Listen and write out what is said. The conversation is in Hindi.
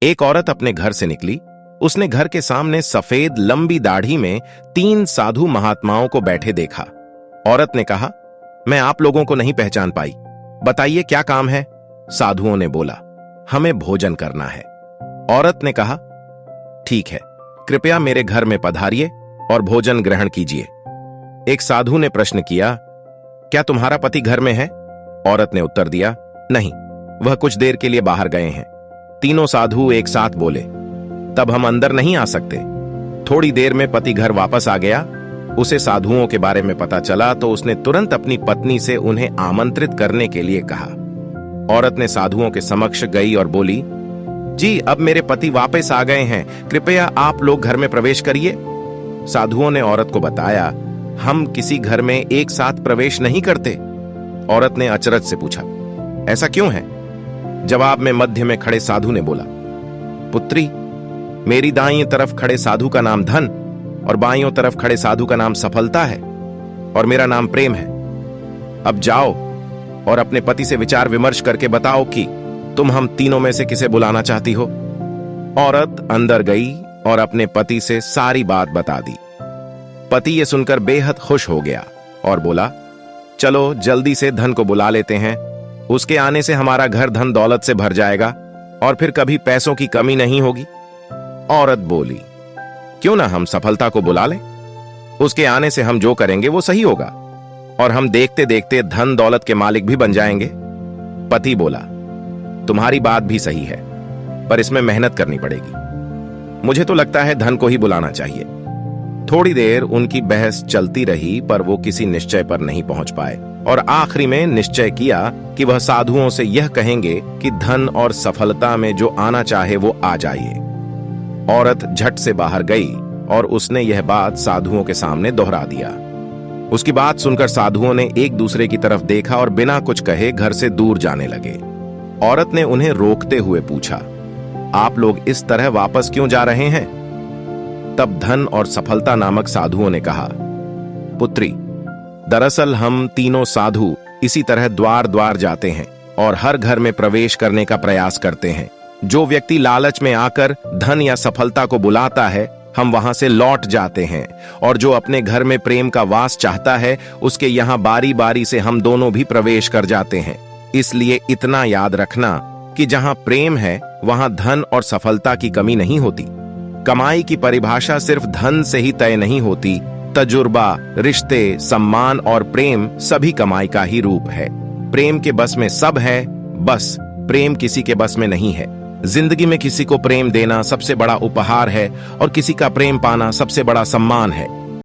एक औरत अपने घर से निकली। उसने घर के सामने सफेद लंबी दाढ़ी में 3 साधु महात्माओं को बैठे देखा। औरत ने कहा, मैं आप लोगों को नहीं पहचान पाई, बताइए क्या काम है? साधुओं ने बोला, हमें भोजन करना है। औरत ने कहा, ठीक है, कृपया मेरे घर में पधारिए और भोजन ग्रहण कीजिए। एक साधु ने प्रश्न किया, क्या तुम्हारा पति घर में है? औरत ने उत्तर दिया, नहीं, वह कुछ देर के लिए बाहर गए हैं। तीनों साधु एक साथ बोले, तब हम अंदर नहीं आ सकते। थोड़ी देर में पति घर वापस आ गया। उसे साधुओं के बारे में पता चला तो उसने तुरंत अपनी पत्नी से उन्हें आमंत्रित करने के लिए कहा। औरत ने साधुओं के समक्ष गई और बोली, जी, अब मेरे पति वापस आ गए हैं, कृपया आप लोग घर में प्रवेश करिए। साधुओं ने औरत को बताया, हम किसी घर में एक साथ प्रवेश नहीं करते। औरत ने अचरज से पूछा, ऐसा क्यों है? जवाब में मध्य में खड़े साधु ने बोला, पुत्री, मेरी दाईं तरफ खड़े साधु का नाम धन और बाईं तरफ खड़े साधु का नाम सफलता है और मेरा नाम प्रेम है। अब जाओ और अपने पति से विचार विमर्श करके बताओ कि तुम हम तीनों में से किसे बुलाना चाहती हो। औरत अंदर गई और अपने पति से सारी बात बता दी। पति ये सुनकर बेहद खुश हो गया और बोला, चलो जल्दी से धन को बुला लेते हैं, उसके आने से हमारा घर धन दौलत से भर जाएगा और फिर कभी पैसों की कमी नहीं होगी। औरत बोली, क्यों ना हम सफलता को बुला लें, उसके आने से हम जो करेंगे वो सही होगा और हम देखते देखते धन दौलत के मालिक भी बन जाएंगे। पति बोला, तुम्हारी बात भी सही है, पर इसमें मेहनत करनी पड़ेगी। मुझे तो लगता है धन को ही बुलाना चाहिए। थोड़ी देर उनकी बहस चलती रही, पर वो किसी निश्चय पर नहीं पहुंच पाए और आखिरी में निश्चय किया कि वह साधुओं से यह कहेंगे कि धन और सफलता में जो आना चाहे वो आ जाइए। औरत झट से बाहर गई और उसने यह बात साधुओं के सामने दोहरा दिया। उसकी बात सुनकर साधुओं ने एक दूसरे की तरफ देखा और बिना कुछ कहे घर से दूर जाने लगे। औरत ने उन्हें रोकते हुए पूछा, आप लोग इस तरह वापस क्यों जा रहे हैं? तब धन और सफलता नामक साधुओं ने कहा, पुत्री, दरअसल हम तीनों साधु इसी तरह द्वार द्वार जाते हैं और हर घर में प्रवेश करने का प्रयास करते हैं। जो व्यक्ति लालच में आकर धन या सफलता को बुलाता है, हम वहां से लौट जाते हैं, और जो अपने घर में प्रेम का वास चाहता है, उसके यहां बारी बारी से हम दोनों भी प्रवेश कर जाते हैं। इसलिए इतना याद रखना कि जहां प्रेम है वहां धन और सफलता की कमी नहीं होती। कमाई की परिभाषा सिर्फ धन से ही तय नहीं होती। तजुर्बा, रिश्ते, सम्मान और प्रेम सभी कमाई का ही रूप है। प्रेम के बस में सब है, बस प्रेम किसी के बस में नहीं है। जिंदगी में किसी को प्रेम देना सबसे बड़ा उपहार है और किसी का प्रेम पाना सबसे बड़ा सम्मान है।